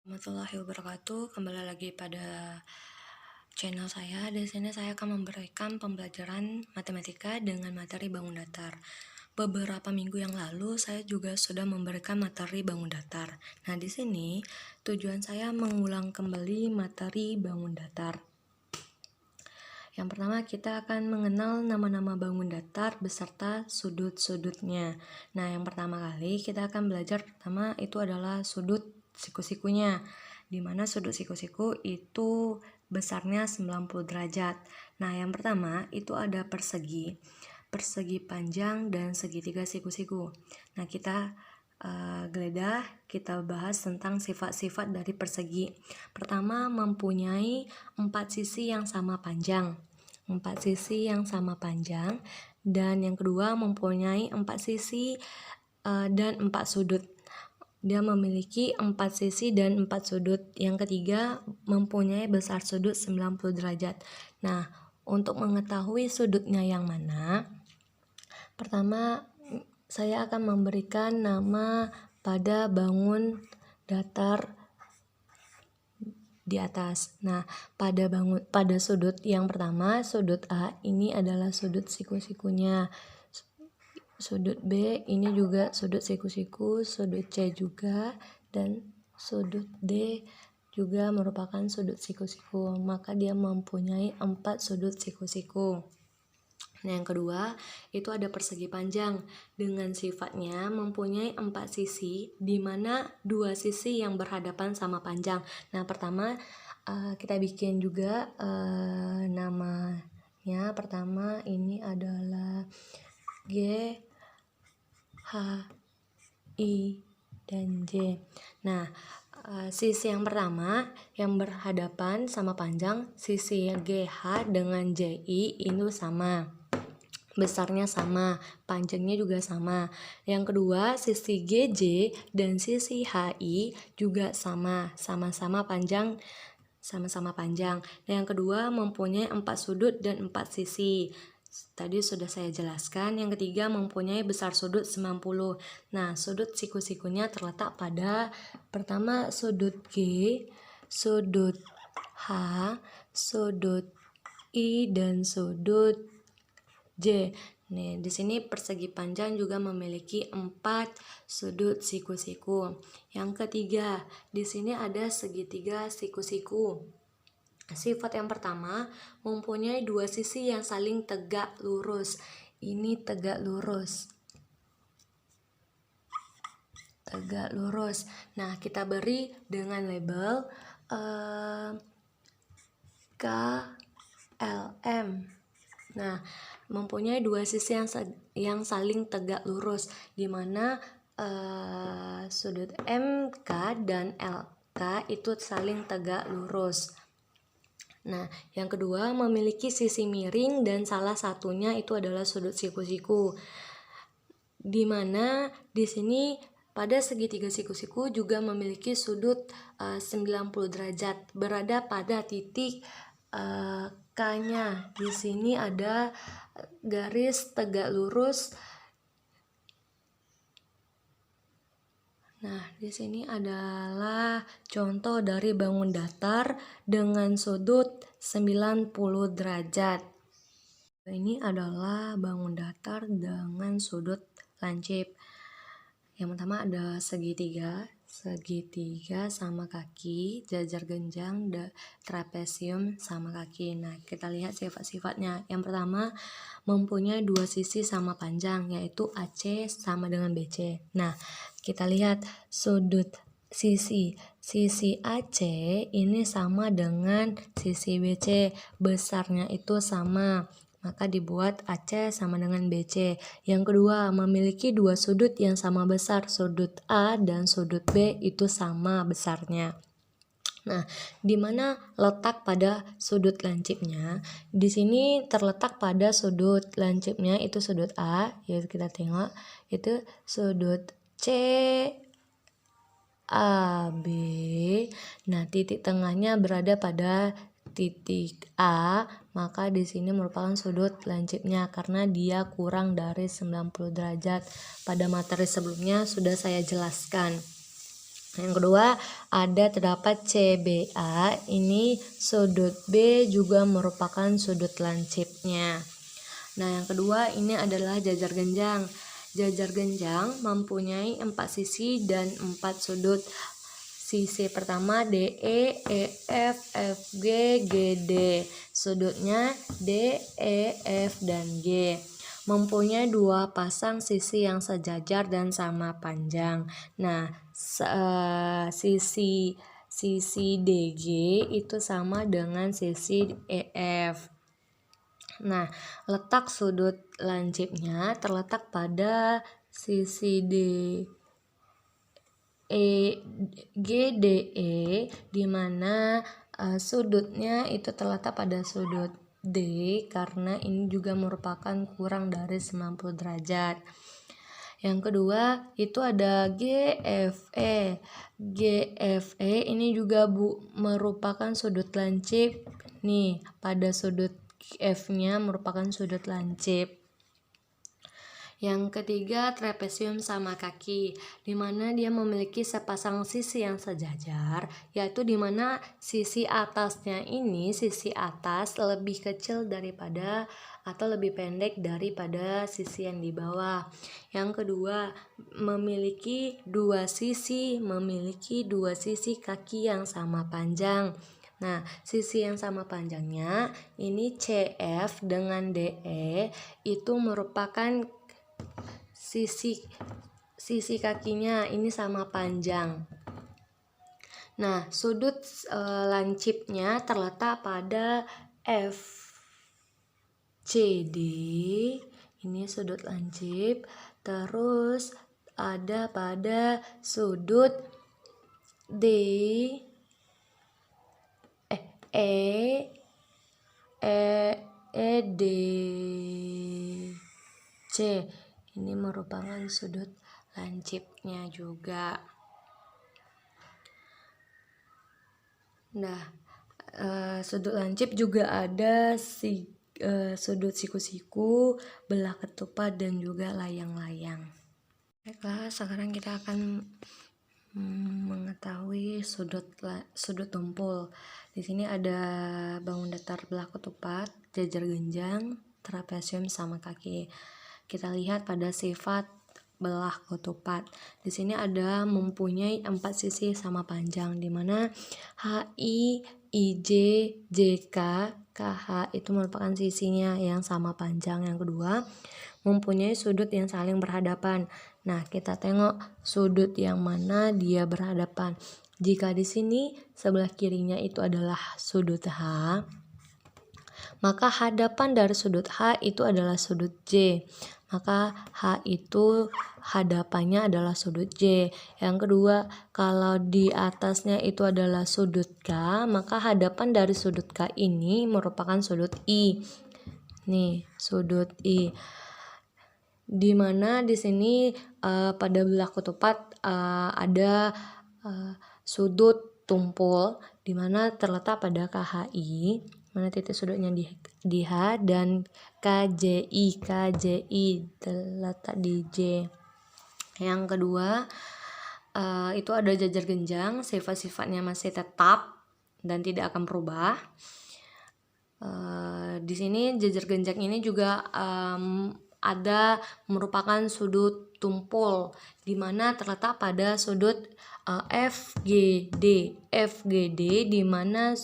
Warahmatullahi wabarakatuh. Kembali lagi pada channel saya. Di sini saya akan memberikan pembelajaran matematika dengan materi bangun datar. Beberapa minggu yang lalu saya juga sudah memberikan materi bangun datar. Nah, di sini tujuan saya mengulang kembali materi bangun datar. Yang pertama, kita akan mengenal nama-nama bangun datar beserta sudut-sudutnya. Nah, yang pertama kali kita akan belajar pertama itu adalah sudut siku-sikunya, di mana sudut siku-siku itu besarnya 90 derajat. Nah, yang pertama itu ada persegi panjang dan segitiga siku-siku. Nah, kita geledah, kita bahas tentang sifat-sifat dari persegi. Pertama, mempunyai 4 sisi yang sama panjang. Dan yang kedua mempunyai 4 sisi dan 4 sudut. Dia memiliki 4 sisi dan 4 sudut. Yang ketiga mempunyai besar sudut 90 derajat. Nah, untuk mengetahui sudutnya yang mana, pertama saya akan memberikan nama pada bangun datar di atas. Nah, pada sudut yang pertama, sudut A ini adalah sudut siku-sikunya. Sudut B ini juga sudut siku-siku, sudut C juga, dan sudut D juga merupakan sudut siku-siku. Maka dia mempunyai 4 sudut siku-siku. Nah, yang kedua itu ada persegi panjang dengan sifatnya mempunyai 4 sisi, di mana 2 sisi yang berhadapan sama panjang. Nah, pertama kita bikin juga namanya. Pertama ini adalah G, H, I, dan J. Nah, sisi yang pertama yang berhadapan sama panjang, sisi GH dengan JI itu sama. Besarnya sama, panjangnya juga sama. Yang kedua, sisi GJ dan sisi HI juga sama-sama panjang. Nah, yang kedua mempunyai 4 sudut dan 4 sisi. Tadi sudah saya jelaskan. Yang ketiga mempunyai besar sudut 90. Nah, sudut siku-sikunya terletak pada pertama sudut G, sudut H, sudut I, dan sudut J. Nih, di sini persegi panjang juga memiliki 4 sudut siku-siku. Yang ketiga, di sini ada segitiga siku-siku. Sifat yang pertama mempunyai 2 sisi yang saling tegak lurus. Ini tegak lurus. Nah, kita beri dengan label KLM. Nah, mempunyai 2 sisi yang saling tegak lurus, di mana sudut MK dan LK itu saling tegak lurus. Nah, yang kedua memiliki sisi miring dan salah satunya itu adalah sudut siku-siku, di mana di sini pada segitiga siku-siku juga memiliki sudut 90 derajat berada pada titik K-nya. Di sini ada garis tegak lurus. Nah, di sini adalah contoh dari bangun datar dengan sudut 90 derajat. Ini adalah bangun datar dengan sudut lancip. Yang pertama ada segitiga sama kaki, jajar genjang, trapesium sama kaki. Nah, kita lihat sifat-sifatnya. Yang pertama mempunyai 2 sisi sama panjang, yaitu AC sama dengan BC. Nah, kita lihat sisi AC ini sama dengan sisi BC, besarnya itu sama, maka dibuat AC sama dengan BC. Yang kedua, memiliki 2 sudut yang sama besar, sudut A dan sudut B itu sama besarnya. Nah, di mana letak pada sudut lancipnya? Di sini terletak pada sudut lancipnya itu sudut A, yaitu kita tengok itu sudut C AB. Nah, titik tengahnya berada pada titik A, maka di sini merupakan sudut lancipnya karena dia kurang dari 90 derajat. Pada materi sebelumnya sudah saya jelaskan. Yang kedua ada terdapat CBA, ini sudut B juga merupakan sudut lancipnya. Nah yang kedua ini adalah jajar genjang. Jajar genjang mempunyai 4 sisi dan 4 sudut. Sisi pertama DE, EF, FG, GD. Sudutnya D, E, F, dan G. Mempunyai 2 pasang sisi yang sejajar dan sama panjang. Nah, sisi DG itu sama dengan sisi EF. Nah, letak sudut lancipnya terletak pada sisi GDE, di mana sudutnya itu terletak pada sudut D karena ini juga merupakan kurang dari 90 derajat. Yang kedua itu ada GFE. GFE ini juga merupakan sudut lancip nih, pada sudut F-nya merupakan sudut lancip. Yang ketiga trapesium sama kaki, di mana dia memiliki sepasang sisi yang sejajar, yaitu di mana sisi atasnya ini, sisi atas lebih kecil daripada atau lebih pendek daripada sisi yang di bawah. Yang kedua, memiliki dua sisi kaki yang sama panjang. Nah, sisi yang sama panjangnya ini CF dengan DE itu merupakan sisi kakinya ini sama panjang. Nah, sudut lancipnya terletak pada FCD, ini sudut lancip. Terus ada pada sudut EDC. Ini merupakan sudut lancipnya juga. Nah, sudut lancip juga ada sudut siku-siku, belah ketupat, dan juga layang-layang. Baiklah, sekarang kita akan mengetahui sudut tumpul. Di sini ada bangun datar, belah ketupat, jajar genjang, trapesium sama kaki. Kita lihat pada sifat belah ketupat. Di sini ada mempunyai 4 sisi sama panjang, di mana HI, IJ, JK, KH itu merupakan sisinya yang sama panjang. Yang kedua, mempunyai sudut yang saling berhadapan. Nah, kita tengok sudut yang mana dia berhadapan. Jika di sini sebelah kirinya itu adalah sudut H, maka hadapan dari sudut H itu adalah sudut J. Maka H itu hadapannya adalah sudut J. Yang kedua, kalau di atasnya itu adalah sudut K, maka hadapan dari sudut K ini merupakan sudut I. Nih, sudut I. Di mana di sini pada belah ketupat ada sudut tumpul, di mana terletak pada KHI, mana titik sudutnya di H, dan KJI terletak di J. Yang kedua itu ada jajar genjang, sifat-sifatnya masih tetap dan tidak akan berubah. Di sini jajar genjang ini juga ada merupakan sudut tumpul, di mana terletak pada sudut FGD, di mana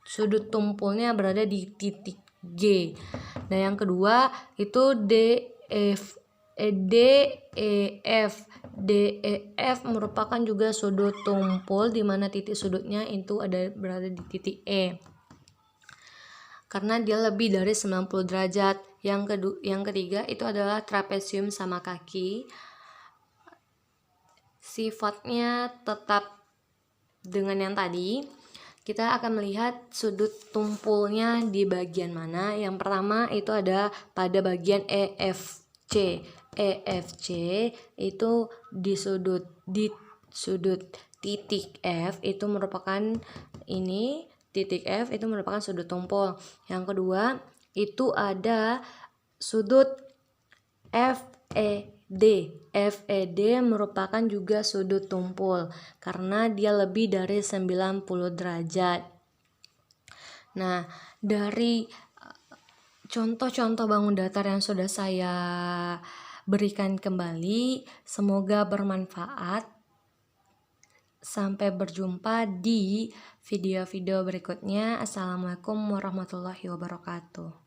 sudut tumpulnya berada di titik G. Nah, yang kedua itu DEF. DEF merupakan juga sudut tumpul, di mana titik sudutnya itu berada di titik E, karena dia lebih dari 90 derajat. Yang ketiga itu adalah trapesium sama kaki. Sifatnya tetap dengan yang tadi. Kita akan melihat sudut tumpulnya di bagian mana. Yang pertama itu ada pada bagian EFC. EFC itu di sudut titik F itu merupakan ini. Titik F itu merupakan sudut tumpul. Yang kedua itu ada sudut FED. FED merupakan juga sudut tumpul karena dia lebih dari 90 derajat. Nah, dari contoh-contoh bangun datar yang sudah saya berikan kembali, semoga bermanfaat. Sampai berjumpa di video-video berikutnya. Assalamualaikum warahmatullahi wabarakatuh.